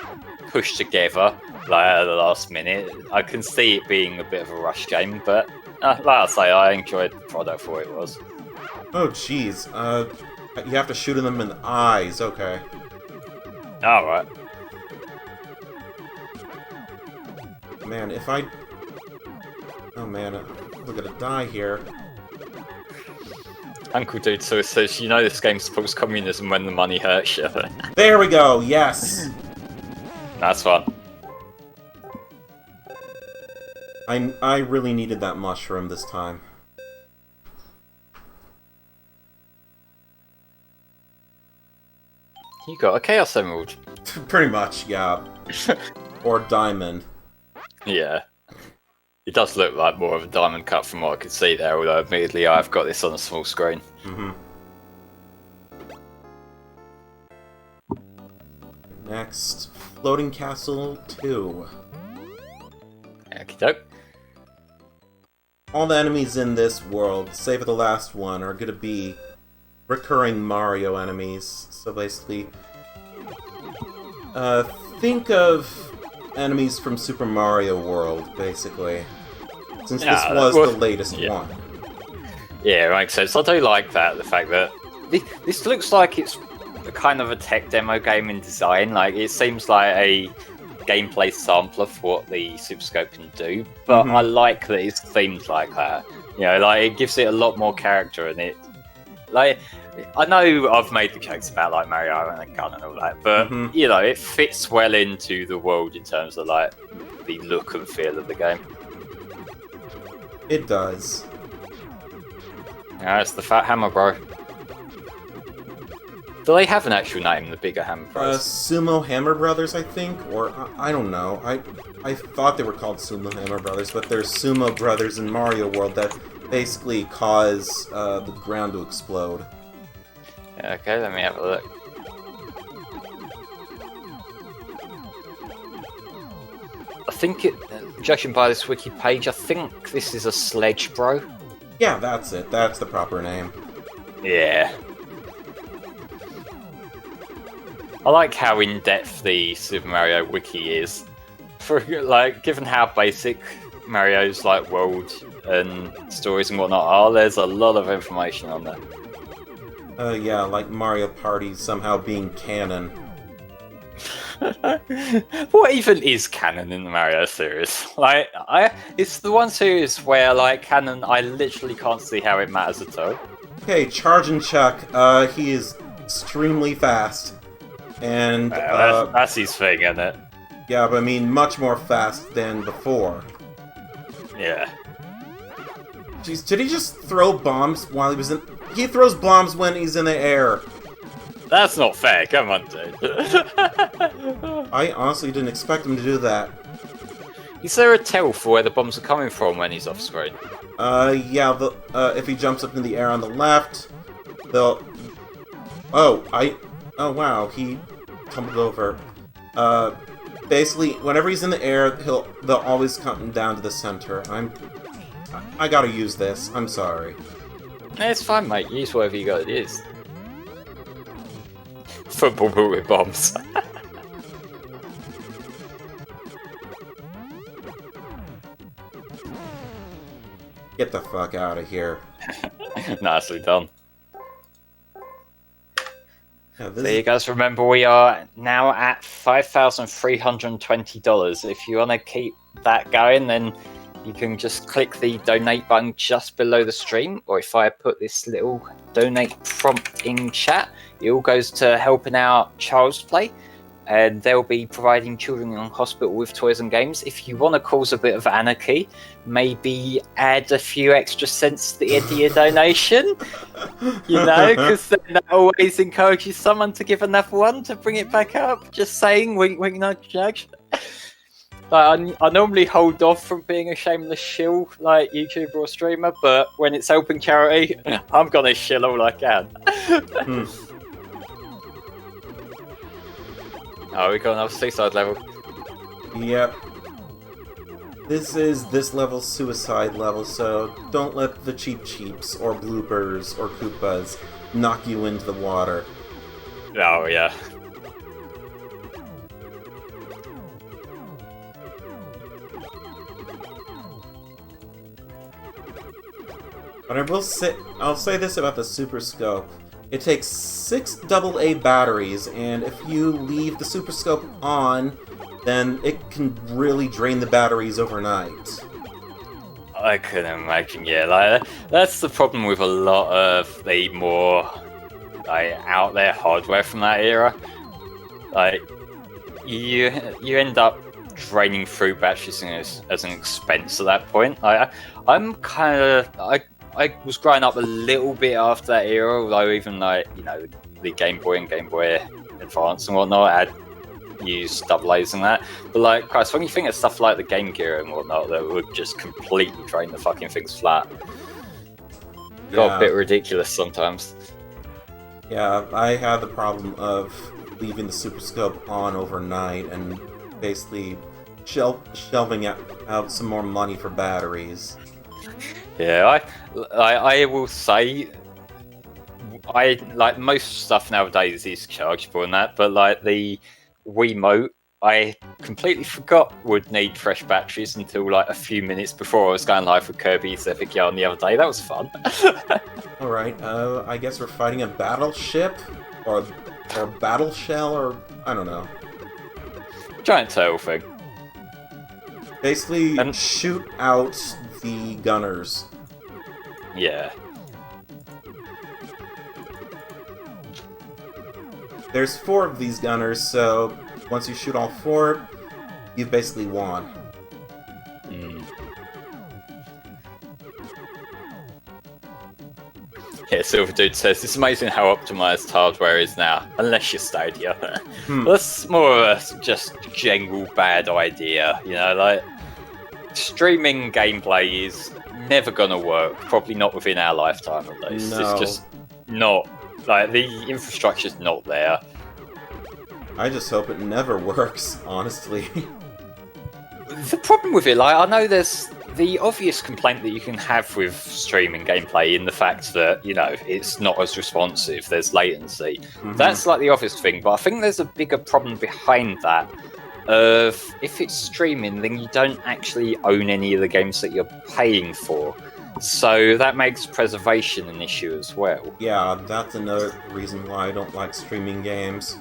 pushed together, like at the last minute. I can see it being a bit of a rush game, but like I say, I enjoyed the product for what it was. Oh, jeez. You have to shoot them in the eyes. Okay. Alright. Man, if I... Oh, man. We're gonna die here. Uncle Dude so says, you know this game supports communism when the money hurts you. There we go! Yes! That's fun. I really needed that mushroom this time. You got a Chaos Emerald. Pretty much, yeah. Or diamond. Yeah. It does look like more of a diamond cut from what I could see there, although admittedly I've got this on a small screen. Mm-hmm. Next, Floating Castle 2. Okie doke. All the enemies in this world, save for the last one, are gonna be recurring Mario enemies. So basically, think of enemies from Super Mario World, basically. Since this was the latest one. Yeah, it makes sense. I do like that, the fact that this looks like it's kind of a tech demo game in design. Like, it seems like a gameplay sampler for what the Super Scope can do, but I like that it's themed like that. You know, like, it gives it a lot more character, and it... Like, I know I've made the jokes about, like, Mario and a gun and all that, but, you know, it fits well into the world in terms of, like, the look and feel of the game. It does. Yeah, it's the Fat Hammer Bro. Do they have an actual name, the Bigger Hammer Bros? Sumo Hammer Brothers, I think? Or, I don't know. I thought they were called Sumo Hammer Brothers, but they're Sumo Brothers in Mario World that basically cause the ground to explode. Yeah, okay, let me have a look. I think judging by this wiki page, I think this is a Sledge Bro. Yeah, that's it. That's the proper name. Yeah. I like how in-depth the Super Mario wiki is. For, like, given how basic Mario's, like, world and stories and whatnot are, there's a lot of information on there. Yeah, like Mario Party somehow being canon. What even is canon in the Mario series? Like, it's the one series where, like, canon, I literally can't see how it matters at all. Okay, Charge and Chuck. He is extremely fast. And, that's his thing, isn't it? Yeah, but I mean, much more fast than before. Yeah. Jeez, did he just throw bombs while he was in... He throws bombs when he's in the air. That's not fair, come on, dude. I honestly didn't expect him to do that. Is there a tell for where the bombs are coming from when he's off screen? Yeah, if he jumps up in the air on the left, they'll... Oh, wow, he tumbled over. Basically, whenever he's in the air, they'll always come down to the center. I gotta use this. I'm sorry. It's fine, mate. Use whatever you got to use. Football boot with bombs. Get the fuck out of here. Nicely done. Yeah, So you guys remember we are now at $5,320. If you want to keep that going, then you can just click the donate button just below the stream, or if I put this little donate prompt in chat, it all goes to helping out Child's Play, and they'll be providing children in hospital with toys and games. If you want to cause a bit of anarchy, maybe add a few extra cents to the end of your donation, you know, because then that always encourages someone to give another one to bring it back up. Just saying, wink, wink, nudge, nudge. Like, I normally hold off from being a shameless shill, like YouTuber or streamer, but when it's helping charity, I'm gonna shill all I can. Oh, we got another seaside level. Yep. This is this level's suicide level, so don't let the Cheep Cheeps or Bloopers or Koopas knock you into the water. Oh, yeah. But I'll say this about the Super Scope. It takes 6 AA batteries, and if you leave the Super Scope on, then it can really drain the batteries overnight. I can imagine, yeah. Like that's the problem with a lot of the more like out there hardware from that era. Like you end up draining through batteries as an expense at that point. I'm kind of I was growing up a little bit after that era, although even like, you know, the Game Boy and Game Boy Advance and whatnot had used AA's and that. But like, Christ, when you think of stuff like the Game Gear and whatnot, that would just completely drain the fucking things flat. Got a bit ridiculous sometimes. Yeah, I had the problem of leaving the Super Scope on overnight and basically shelving out some more money for batteries. Yeah, I will say, I like most stuff nowadays is chargeable and that, but like the Wiimote, I completely forgot would need fresh batteries until like a few minutes before I was going live with Kirby's Epic Yarn the other day. That was fun. Alright, I guess we're fighting a battleship? Or a battle shell, or I don't know. Giant turtle thing. Basically, shoot out the gunners. Yeah. There's 4 of these gunners, so once you shoot all 4, you've basically won. Yeah, Silver Dude says, it's amazing how optimized hardware is now, unless you're Stadia. That's more of a just general bad idea, you know, like, streaming gameplay is never gonna work, probably not within our lifetime at least. No. It's just not, like, the infrastructure's not there. I just hope it never works, honestly. The problem with it, like, I know there's the obvious complaint that you can have with streaming gameplay in the fact that, you know, it's not as responsive, there's latency. That's like the obvious thing, but I think there's a bigger problem behind that of if it's streaming, then you don't actually own any of the games that you're paying for. So that makes preservation an issue as well. Yeah, that's another reason why I don't like streaming games.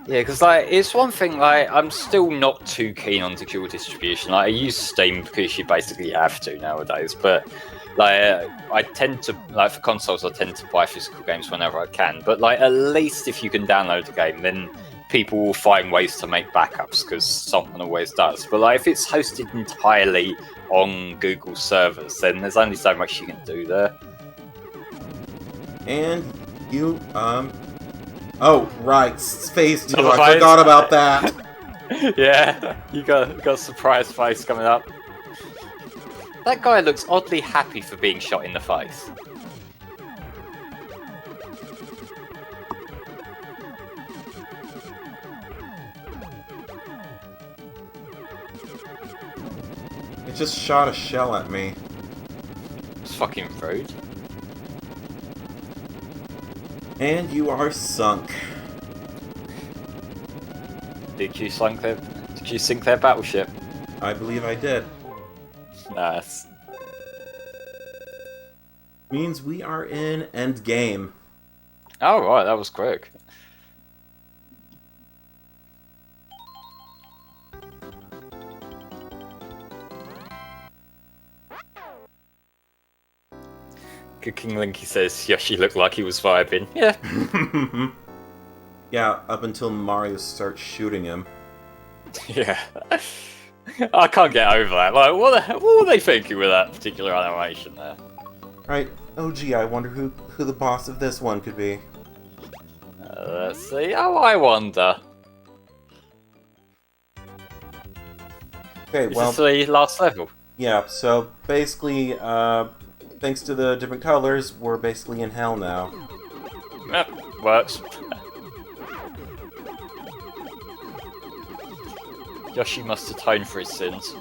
Yeah, because like it's one thing. Like I'm still not too keen on digital distribution. Like I use Steam because you basically have to nowadays. But like I tend to like for consoles, I tend to buy physical games whenever I can. But like at least if you can download the game, then people will find ways to make backups because someone always does. But like if it's hosted entirely on Google servers, then there's only so much you can do there. And you oh, right, Phase 2, Another I forgot about that! Yeah, you got a surprise face coming up. That guy looks oddly happy for being shot in the face. It just shot a shell at me. It's fucking rude. And you are sunk. Did you sink their battleship? I believe I did. Nice. Means we are in endgame. Oh, right, that was quick. Good King Linky says Yoshi looked like he was vibing. Yeah. Yeah, up until Mario starts shooting him. Yeah. I can't get over that. Like, what were they thinking with that particular animation there? Right. Oh gee, I wonder who the boss of this one could be. Let's see. Oh, I wonder. Okay, Is well, this the last level? yeah, so basically, thanks to the different colors, we're basically in hell now. Yep, works. Yoshi must atone for his sins.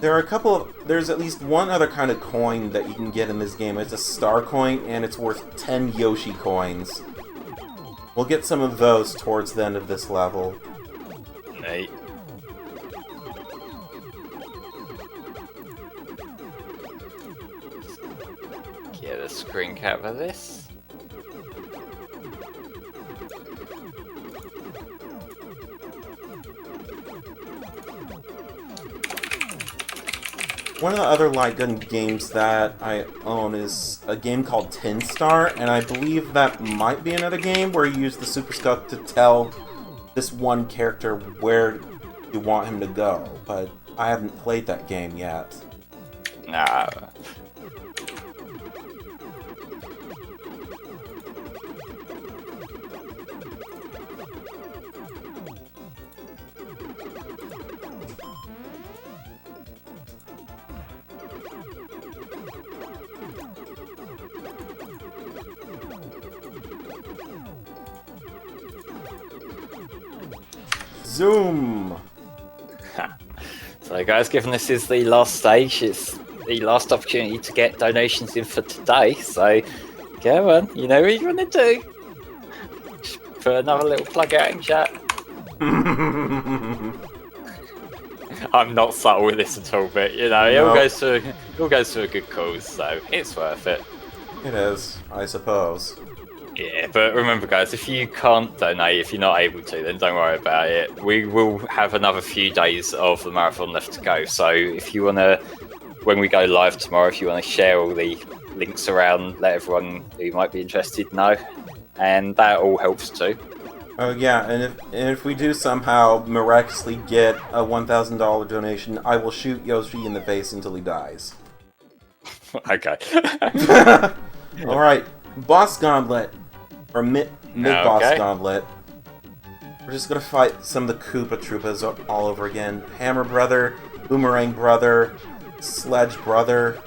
There's at least one other kind of coin that you can get in this game. It's a star coin, and it's worth 10 Yoshi coins. We'll get some of those towards the end of this level. Nate. Get a screen cap of this. One of the other light gun games that I own is a game called Tin Star, and I believe that might be another game where you use the Super Scope to tell this one character where you want him to go, but I haven't played that game yet. Nah. Zoom! So guys, given this is the last stage, it's the last opportunity to get donations in for today, so go on, you know what you're going to do. Just put another little plug out in chat. I'm not subtle with this at all, but you know, it all goes to a good cause, so it's worth it. It is, I suppose. Yeah, but remember guys, if you can't donate, if you're not able to, then don't worry about it. We will have another few days of the marathon left to go, so if you want to, when we go live tomorrow, if you want to share all the links around, let everyone who might be interested know, and that all helps too. Oh yeah, and if we do somehow miraculously get a $1,000 donation, I will shoot Yoshi in the face until he dies. Okay. Alright, Boss Gauntlet. Or mid-boss Okay. Gauntlet. We're just gonna fight some of the Koopa Troopas all over again. Hammer Brother, Boomerang Brother, Sledge Brother.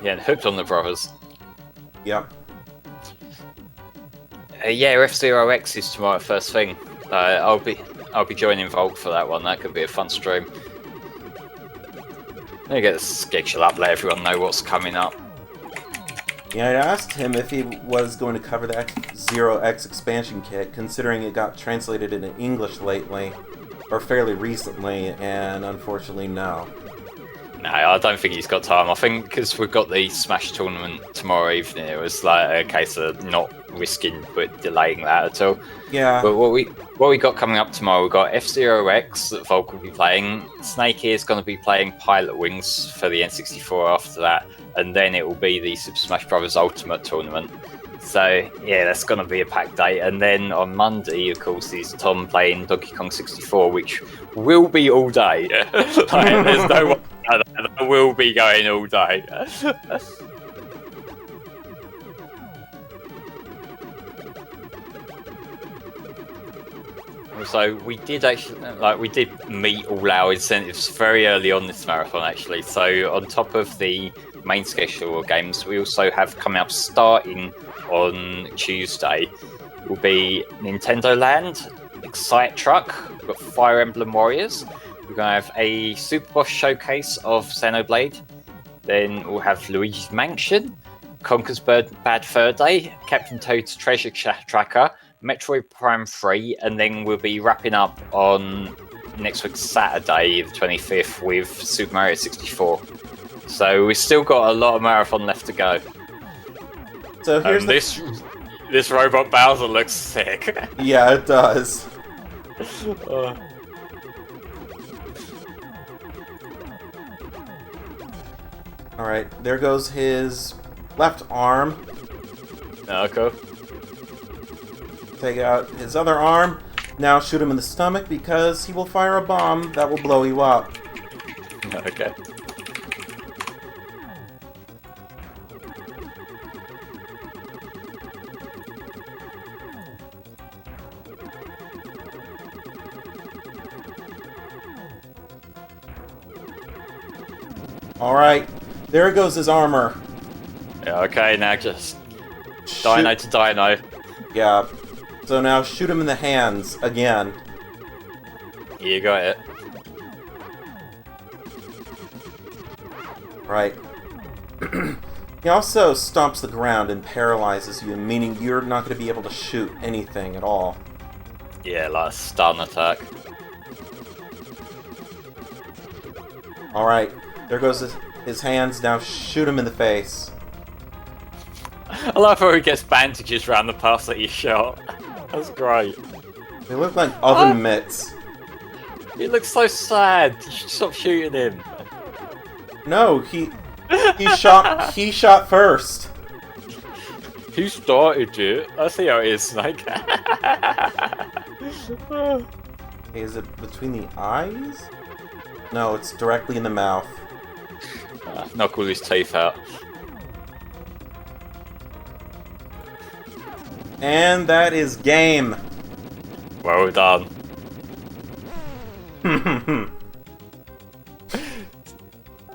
Yeah, and hooked on the brothers. Yep. Yeah, F-Zero X is tomorrow first thing. I'll be joining Volk for that one. That could be a fun stream. Let me get the schedule up, let everyone know what's coming up. Yeah, I asked him if he was going to cover the F-Zero X expansion kit, considering it got translated into English lately, or fairly recently, and unfortunately no. No, I don't think he's got time. I think because we've got the Smash tournament tomorrow evening, it was like a case of not risking but delaying that at all. Yeah. But what we got coming up tomorrow, we've got F-Zero X that Volk will be playing. Snake is going to be playing Pilot Wings for the N64 after that, and then it will be the Super Smash Bros. Ultimate tournament. So yeah, that's going to be a packed day. And then on Monday, of course, is Tom playing Donkey Kong 64, which will be all day. Like, there's no one that will be going all day. So we did meet all our incentives very early on this marathon actually. So on top of the main schedule of games, we also have coming up starting on Tuesday will be Nintendo Land, Excite Truck, we've got Fire Emblem Warriors, we're going to have a Super Boss showcase of Xenoblade, then we'll have Luigi's Mansion, Conker's Bad Fur Day, Captain Toad's Treasure Tracker, Metroid Prime 3, and then we'll be wrapping up on next week Saturday, the 25th, with Super Mario 64. So we've still got a lot of marathon left to go. So here's this robot Bowser looks sick. Yeah, it does. Alright, there goes his left arm. Okay. Take out his other arm. Now shoot him in the stomach because he will fire a bomb that will blow you up. Okay. Alright, there goes his armor. Yeah, okay, now just dino to dino. Yeah. So now shoot him in the hands again. You got it. Right. He also stomps the ground and paralyzes you, meaning you're not going to be able to shoot anything at all. Yeah, like a stun attack. Alright, there goes his hands, now shoot him in the face. I love how he gets bandages around the parts that he shot. That's great. They look like oven mitts. He looks so sad. You should stop shooting him. No, he shot first. Who started it? I see how it is, Snake. Okay, is it between the eyes? No, it's directly in the mouth. Knock all his teeth out. And that is game. Well done.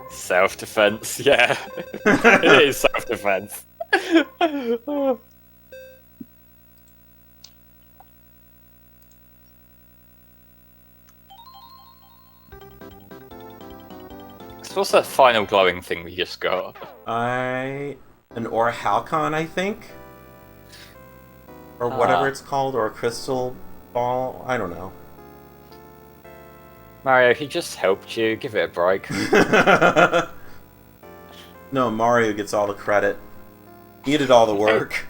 Self-defense, yeah. It is self-defense. So what's that final glowing thing we just got? An Orhalcon, I think? Or whatever it's called, or a crystal ball, I don't know. Mario, he just helped you. Give it a break. No, Mario gets all the credit. He did all the work.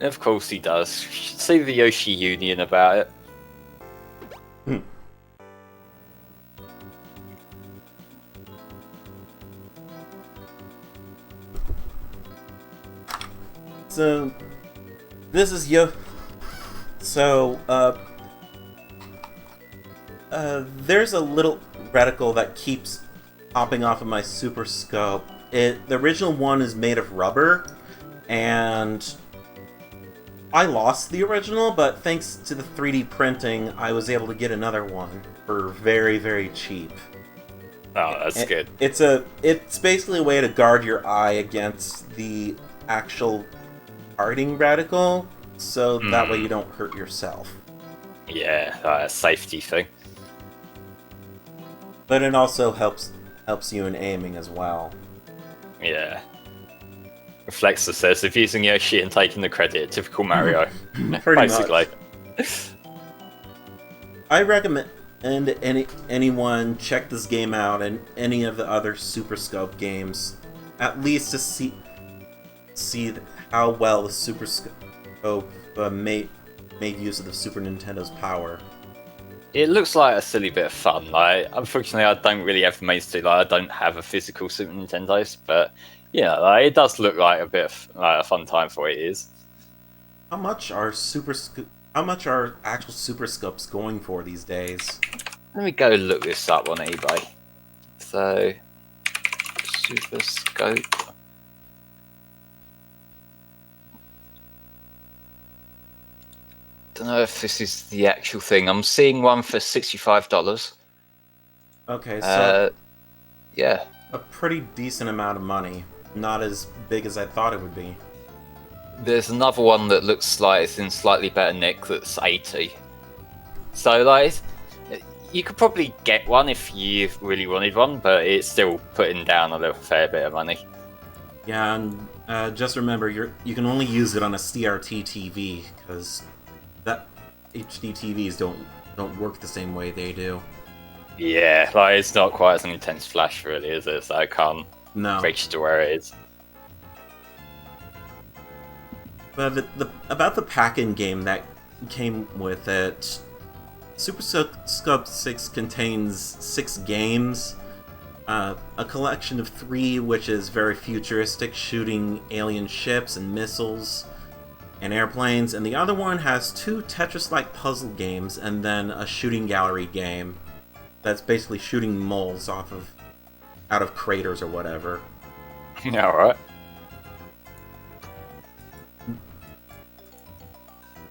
Of course he does. You should see the Yoshi Union about it. So, this is So, there's a little reticle that keeps popping off of my Super Scope. The original one is made of rubber, and I lost the original, but thanks to the 3D printing, I was able to get another one for very, very cheap. Oh, that's good. It's basically a way to guard your eye against the actual parting reticle, so that way you don't hurt yourself. Yeah, a safety thing. But it also helps you in aiming as well. Yeah. Reflexer says, if using Yoshi and taking the credit, typical Mario. Pretty basically. much. I recommend anyone check this game out and any of the other Super Scope games, at least to see how well the Super Scope made use of the Super Nintendo's power. It looks like a silly bit of fun. Like, unfortunately, I don't really have the means to. Like, I don't have a physical Super Nintendo's, but yeah, like, it does look like a bit of like a fun time for it is. How much are actual Super Scopes going for these days? Let me go look this up on eBay. So, Super Scope. Don't know if this is the actual thing. I'm seeing one for $65. Okay, so yeah, a pretty decent amount of money. Not as big as I thought it would be. there's another one that looks like it's in slightly better nick that's 80. So like, you could probably get one if you really wanted one, but it's still putting down a little fair bit of money. Yeah, and just remember, you can only use it on a CRT TV because that HD TVs don't don't work the same way they do. Yeah, like it's not quite as an intense flash, really, is it? So I can't No. register where it is. But about the pack-in game that came with it, Super Scope 6 contains 6 games, a collection of 3 which is very futuristic, shooting alien ships and missiles and airplanes, and the other one has 2 Tetris-like puzzle games and then a shooting gallery game that's basically shooting moles out of craters or whatever. Alright.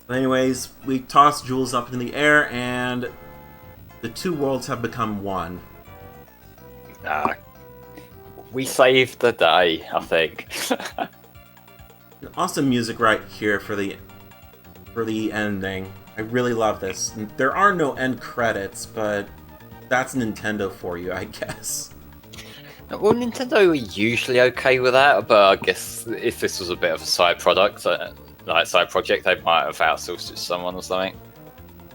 But anyways, we toss Jules up in the air, and the 2 worlds have become one. We saved the day, I think. Awesome music right here for the ending. I really love this. There are no end credits, but that's Nintendo for you, I guess. Well, Nintendo are usually okay with that, but I guess if this was a bit of a side product, like side project, they might have outsourced it to someone or something.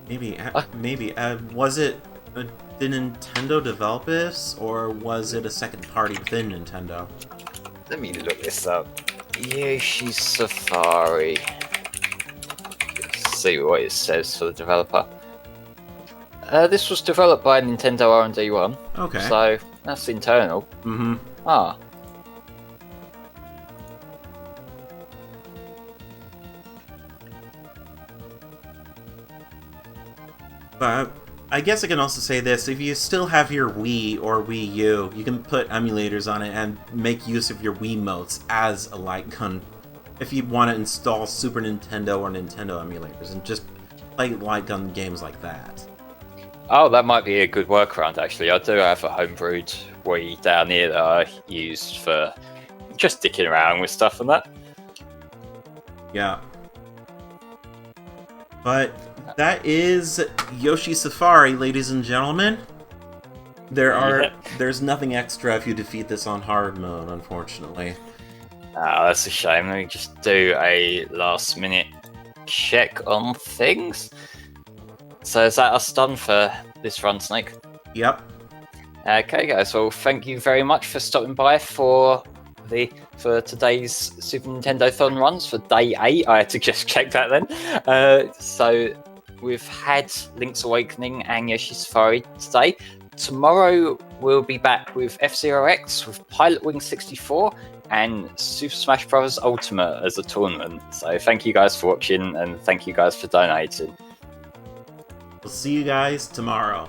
Maybe. Was it? Did Nintendo develop this, or was it a second party within Nintendo? Let me look this up. Yoshi Safari. Let's see what it says for the developer. This was developed by Nintendo R&D 1. Okay. So that's internal. Mm-hmm. Ah. But I guess I can also say this: if you still have your Wii or Wii U, you can put emulators on it and make use of your Wiimotes as a light gun. If you want to install Super Nintendo or Nintendo emulators and just play light gun games like that. Oh, that might be a good workaround, actually. I do have a homebrewed Wii down here that I used for just dicking around with stuff and that. Yeah. But that is Yoshi Safari, ladies and gentlemen. There's nothing extra if you defeat this on hard mode, unfortunately. Ah, that's a shame. Let me just do a last minute check on things. So is that us done for this run, Snake? Yep. Okay, guys. Well, thank you very much for stopping by for today's Super Nintendothon runs for day 8. I had to just check that then. So we've had Link's Awakening and Yoshi Safari today. Tomorrow we'll be back with F-Zero X, with Pilot Wing 64, and Super Smash Bros. Ultimate as a tournament. So thank you guys for watching, and thank you guys for donating. We'll see you guys tomorrow.